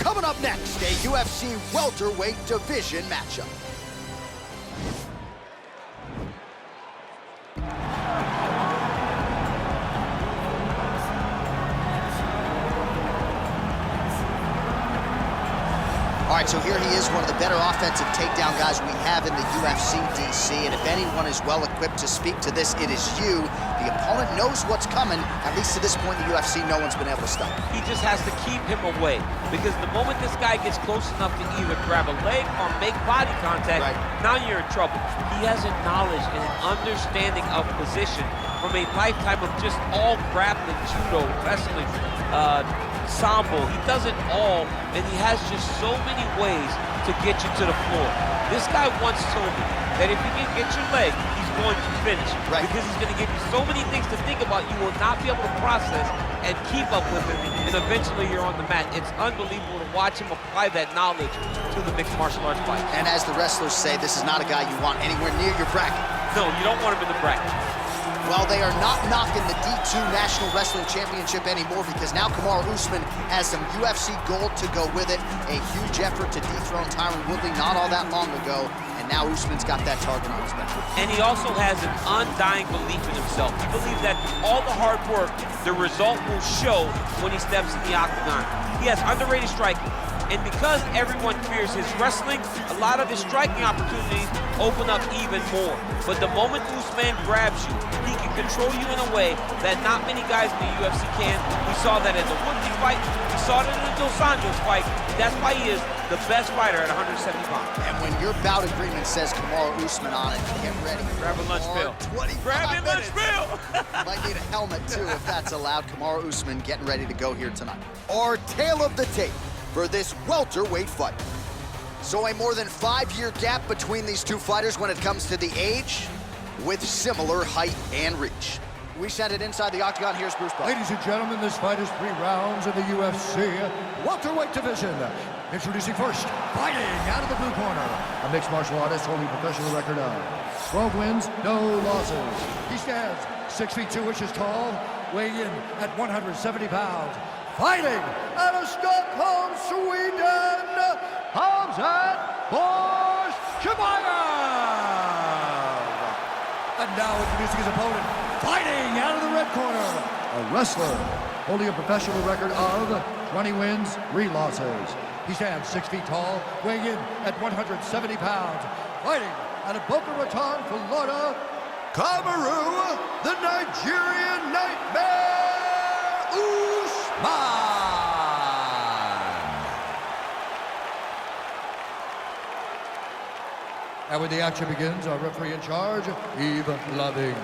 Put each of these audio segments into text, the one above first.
Coming up next, a UFC welterweight division matchup. All right, so here he is, one of the better offensive takedown guys we have in the UFC, DC. And if anyone is well-equipped to speak to this, it is you. The opponent knows what's coming. At least to this point in the UFC, no one's been able to stop him. He just has to keep him away. Because the moment this guy gets close enough to either grab a leg or make body contact, now you're in trouble. He has a knowledge and an understanding of position from a lifetime of just all grappling, judo, wrestling, sambo. He does it all, and he has just so many ways to get you to the floor. This guy once told me that if he can get your leg, he's going to finish. Because he's going to give you so many things to think about, you will not be able to process and keep up with him, and eventually you're on the mat. It's unbelievable to watch him apply that knowledge to the mixed martial arts fight. And as the wrestlers say, this is not a guy you want anywhere near your bracket. No, you don't want him in the bracket. Well, they are not knocking the D2 National Wrestling Championship anymore because now Kamaru Usman has some UFC gold to go with it. A huge effort to dethrone Tyron Woodley not all that long ago, and now Usman's got that target on his back. And he also has an undying belief in himself. He believes that all the hard work, the result will show when he steps in the octagon. He has underrated striking. And because everyone fears his wrestling, a lot of his striking opportunities open up even more. But the moment Usman grabs you, he can control you in a way that not many guys in the UFC can. We saw that in the Woodley fight. We saw it in the Dos Anjos fight. That's why he is the best fighter at 170 pounds. And when your bout agreement says Kamaru Usman on it, get ready. Grab a lunch bill. Grab your lunch bill. Might need a helmet, too, if that's allowed. Kamaru Usman getting ready to go here tonight. Our tale of the tape for this welterweight fight. So a more than 5-year gap between these two fighters when it comes to the age, with similar height and reach. We send it inside the octagon. Here's Bruce Buffer. Ladies and gentlemen, this fight is 3 rounds in the UFC welterweight division. Introducing first, fighting out of the blue corner, a mixed martial artist holding a professional record of 12 wins, no losses. He stands 6 feet 2 inches tall, weighing in at 170 pounds. Fighting out of Stockholm, Sweden, Usman Vs Chimaev. And now introducing his opponent, fighting out of the red corner, a wrestler holding a professional record of 20 wins, 3 losses. He stands 6 feet tall, weighing in at 170 pounds. Fighting out of Boca Raton, Florida, Kamaru, the Nigerian Nightmare, Usman. And when the action begins, our referee in charge, Yves Lavigne.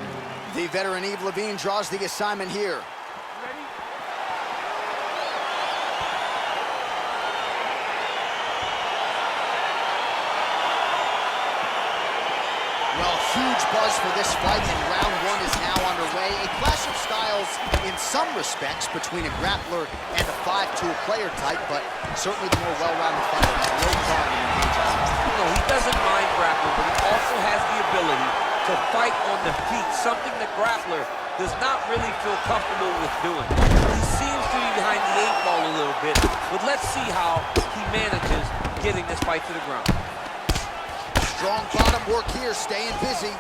The veteran Yves Lavigne draws the assignment here. Well, huge buzz for this fight, and round 1 is now underway. A clash of styles in some respects between a grappler and a 5-tool player type, but certainly the more well-rounded fighter has no problem in engaging. No, he doesn't mind grappling, but he also has the ability to fight on the feet, something the grappler does not really feel comfortable with doing. He seems to be behind the 8 ball a little bit, but let's see how he manages getting this fight to the ground. Strong bottom work here, staying busy.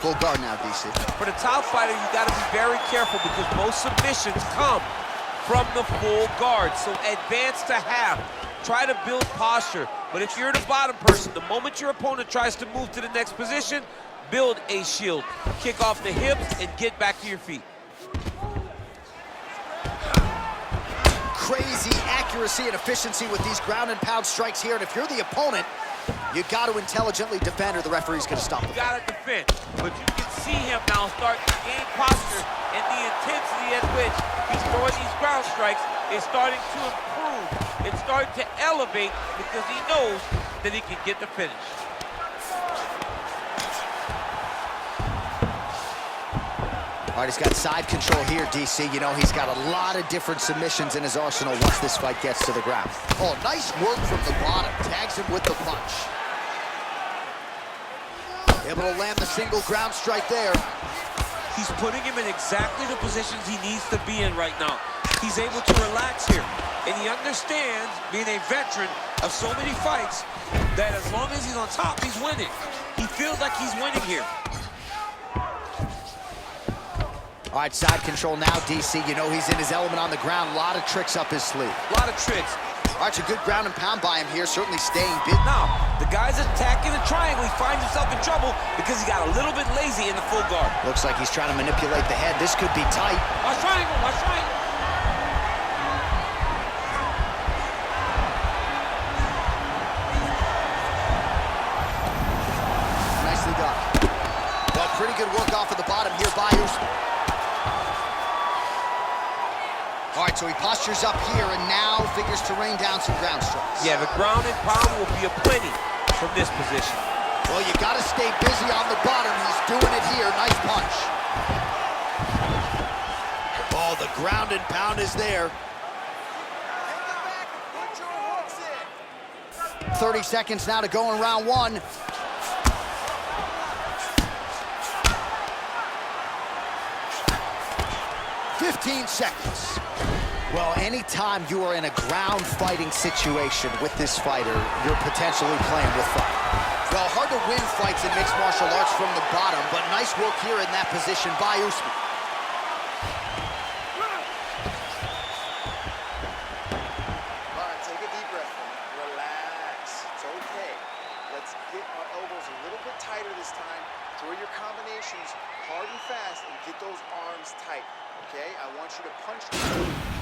Full guard now, DC. For the top fighter, you got to be very careful because most submissions come from the full guard. So advance to half. Try to build posture. But if you're the bottom person, the moment your opponent tries to move to the next position, build a shield. Kick off the hips and get back to your feet. Crazy accuracy and efficiency with these ground and pound strikes here. And if you're the opponent, you got to intelligently defend or the referee's going to stop him. You got to defend. But you can see him now start to gain posture, and the intensity at which he's throwing these ground strikes is starting to improve. It's starting to elevate because he knows that he can get the finish. All right, he's got side control here, DC. You know, he's got a lot of different submissions in his arsenal once this fight gets to the ground. Oh, nice work from the bottom. Tags him with the punch. Able to land the single ground strike there. He's putting him in exactly the positions he needs to be in right now. he's able to relax here. And he understands, being a veteran of so many fights, that as long as he's on top, he's winning. He feels like he's winning here. All right, side control now, DC. You know he's in his element on the ground. A lot of tricks up his sleeve. A lot of tricks. All right, it's a good ground and pound by him here, certainly staying big. Now, the guy's attacking the triangle. He finds himself in trouble because he got a little bit lazy in the full guard. Looks like he's trying to manipulate the head. This could be tight. Watch triangle, watch triangle. Nicely done. Well, pretty good work off of the bottom here by Usman. All right, so he postures up here and now figures to rain down some ground strikes. Yeah, the ground and pound will be aplenty from this position. Well, you got to stay busy on the bottom. He's doing it here. Nice punch. Oh, the ground and pound is there. 30 seconds now to go in round one. "15 seconds. Well, anytime you are in a ground fighting situation with this fighter, you're potentially playing with fire. Well, hard to win fights in mixed martial arts from the bottom, but nice work here in that position by Usman. All right, take a deep breath. Relax. It's okay. Let's get our elbows a little bit tighter this time. Throw your combinations hard and fast and get those arms tight. Okay, I want you to punch.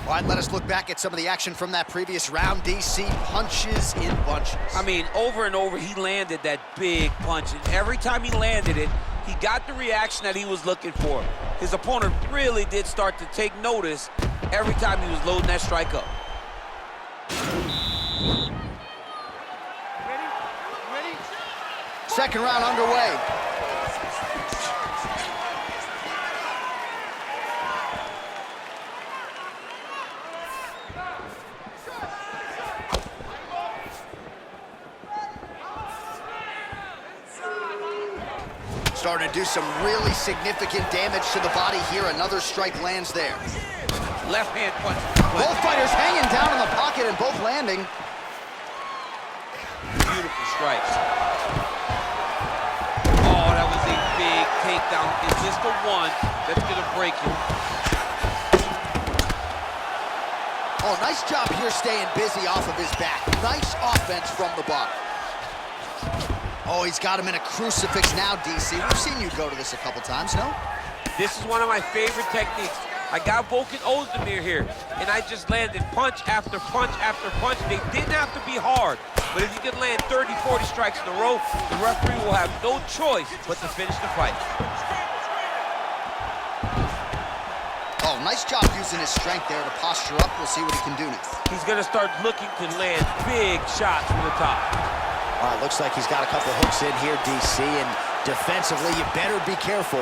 All right, let us look back at some of the action from that previous round. DC punches in bunches. I mean, over and over, he landed that big punch. And every time he landed it, he got the reaction that he was looking for. His opponent really did start to take notice every time he was loading that strike up. Ready? Second round underway. Starting to do some really significant damage to the body here. Another strike lands there. Left hand punch. Both fighters hanging down in the pocket and both landing. Beautiful strikes. Oh, that was a big takedown. Is this the one that's going to break him? Oh, nice job here staying busy off of his back. Nice offense from the bottom. Oh, he's got him in a crucifix now, DC. We've seen you go to this a couple times, no? This is one of my favorite techniques. I got Volkan Ozdemir here, and I just landed punch after punch after punch. They didn't have to be hard, but if you can land 30, 40 strikes in a row, the referee will have no choice but to finish the fight. Oh, nice job using his strength there to posture up. We'll see what he can do next. He's going to start looking to land big shots from the top. All right, looks like he's got a couple hooks in here, DC, and defensively, you better be careful.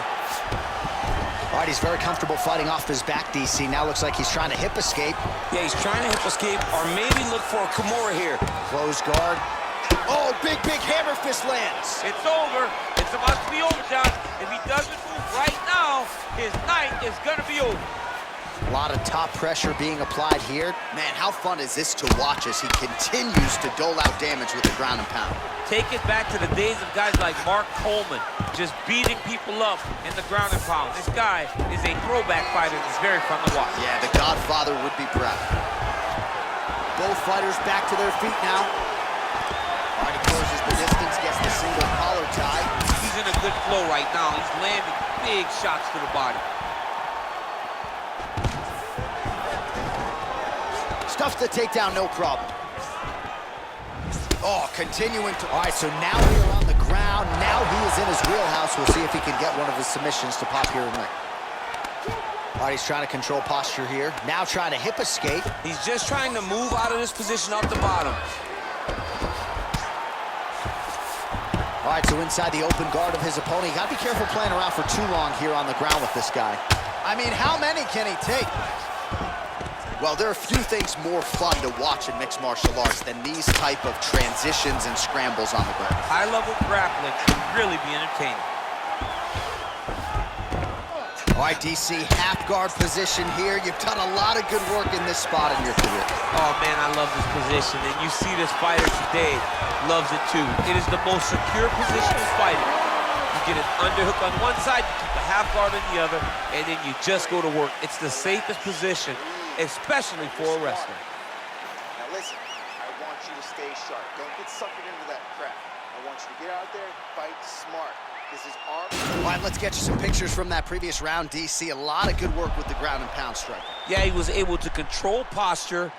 All right, he's very comfortable fighting off his back, DC. Now looks like he's trying to hip escape. Yeah, he's trying to hip escape or maybe look for a Kimura here. Close guard. Oh, big hammer fist lands. It's over. It's about to be over, John. If he doesn't move right now, his night is going to be over. A lot of top pressure being applied here. Man, how fun is this to watch as he continues to dole out damage with the ground and pound. Take it back to the days of guys like Mark Coleman, just beating people up in the ground and pound. This guy is a throwback fighter. It's very fun to watch. Yeah, the Godfather would be proud. Both fighters back to their feet now. All right, he closes the distance, gets the single collar tie. He's in a good flow right now. He's landing big shots to the body. Stuffs the takedown, no problem. Oh, continuing to... All right, so now we are on the ground. Now he is in his wheelhouse. We'll see if he can get one of his submissions to pop here in there. All right, he's trying to control posture here. Now trying to hip escape. He's just trying to move out of this position off the bottom. All right, so inside the open guard of his opponent. You got to be careful playing around for too long here on the ground with this guy. I mean, how many can he take? Well, there are few things more fun to watch in mixed martial arts than these type of transitions and scrambles on the ground. High-level grappling can really be entertaining. All right, DC, half guard position here. You've done a lot of good work in this spot in your career. Oh, man, I love this position. And you see this fighter today loves it, too. It is the most secure position in fighting. You get an underhook on one side, you keep a half guard on the other, and then you just go to work. It's the safest position, especially for a wrestler. Now listen, I want you to stay sharp. Don't get suckered into that crap. I want you to get out there and fight smart. This is our... All right, let's get you some pictures from that previous round, DC. A lot of good work with the ground and pound strike. Yeah, he was able to control posture,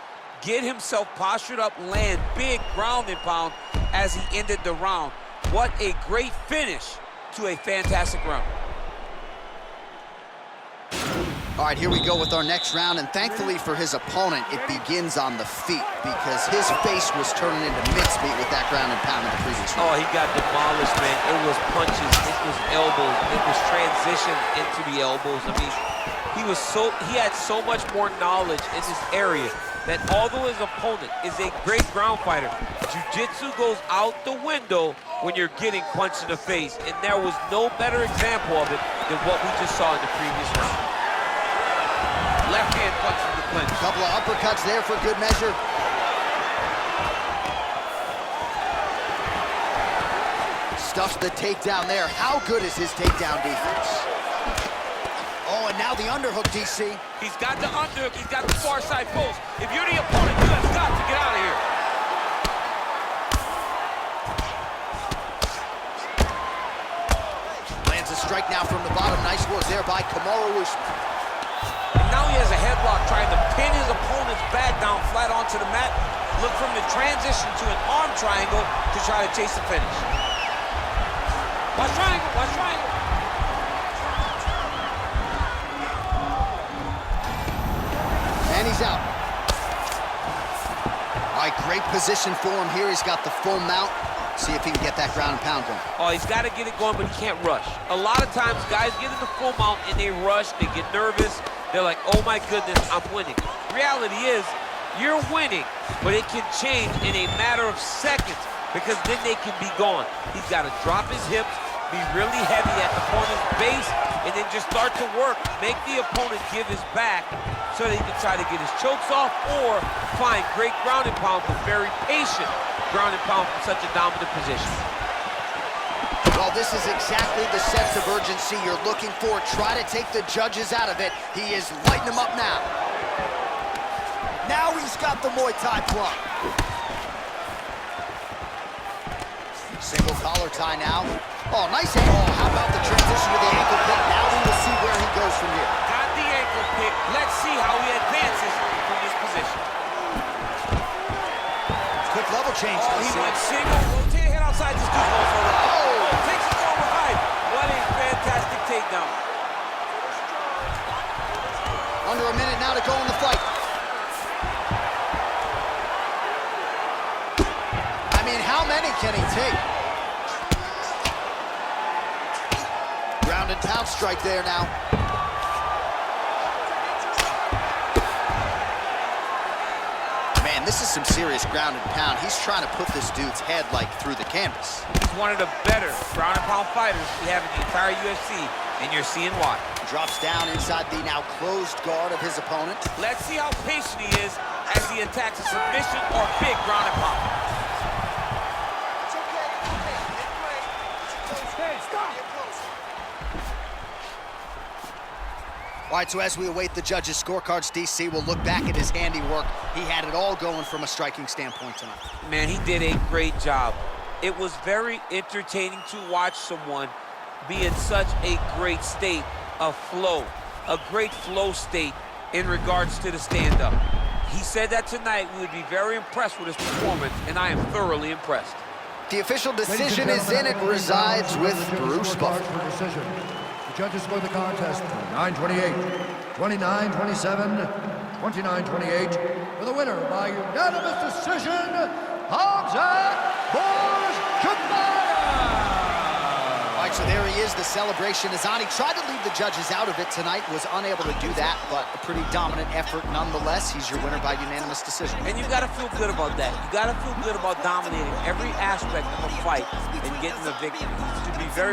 get himself postured up, land big ground and pound as he ended the round. What a great finish to a fantastic round. All right, here we go with our next round, and thankfully for his opponent, it begins on the feet because his face was turning into mincemeat with that ground and pound in the previous round. Oh, he got demolished, man. It was punches, it was elbows, it was transition into the elbows. I mean, he had so much more knowledge in this area that although his opponent is a great ground fighter, jiu-jitsu goes out the window when you're getting punched in the face, and there was no better example of it than what we just saw in the previous round. Left hand punch from the clinch. A couple of uppercuts there for good measure. Stuffs the takedown there. How good is his takedown defense? Oh, and now the underhook, DC. He's got the underhook, he's got the far side post. If you're the opponent, you have got to get out of here. Lands a strike now from the bottom. Nice work there by Kamaru Usman. And now he has a headlock trying to pin his opponent's back down flat onto the mat. Look from the transition to an arm triangle to try to chase the finish. Watch triangle, watch triangle. And he's out. All right, great position for him here. He's got the full mount. See if he can get that ground and pound going. Oh, he's got to get it going, but he can't rush. A lot of times, guys get in the full mount and they rush, they get nervous. They're like, oh my goodness, I'm winning. Reality is, you're winning, but it can change in a matter of seconds because then they can be gone. He's got to drop his hips, be really heavy at the opponent's base, and then just start to work. Make the opponent give his back so that he can try to get his chokes off or find great ground and pound, but very patient ground and pound from such a dominant position. Well, this is exactly the sense of urgency you're looking for. Try to take the judges out of it. He is lighting them up now. Now he's got the Muay Thai plug. Single collar tie now. Oh, nice ankle. Oh, how about the transition to the ankle pick? Now we will see where he goes from here. Got the ankle pick. Let's see how he advances from this position. Quick level change. Oh, he went single. Rotate head outside. This dude's going for a ride. Oh, takes it over high. What a fantastic takedown. Under a minute now to go in the fight. I mean, how many can he take? Ground and pound strike there now. Man, this is some serious ground and pound. He's trying to put this dude's head like through the canvas. He's one of the better ground and pound fighters we have in the entire UFC, and you're seeing why. Drops down inside the now closed guard of his opponent. Let's see how patient he is as he attacks a submission or big ground and pound. It's okay, it's okay. Get great. It's close. Hey, stop. Get close. All right, so as we await the judges' scorecards, DC will look back at his handiwork. He had it all going from a striking standpoint tonight. Man, he did a great job. It was very entertaining to watch someone be in such a great state of flow, a great flow state in regards to the stand-up. He said that tonight we would be very impressed with his performance, and I am thoroughly impressed. The official decision is in. It resides with Bruce Buffer. The judges scored the contest 9-28, 29-27, 29-28, with a winner by unanimous decision, Usman Vs Chimaev. All right, so there he is. The celebration is on. He tried to leave the judges out of it tonight, was unable to do that, but a pretty dominant effort nonetheless. He's your winner by unanimous decision. And you gotta feel good about that. You gotta feel good about dominating every aspect of a fight and getting the victory. You should be very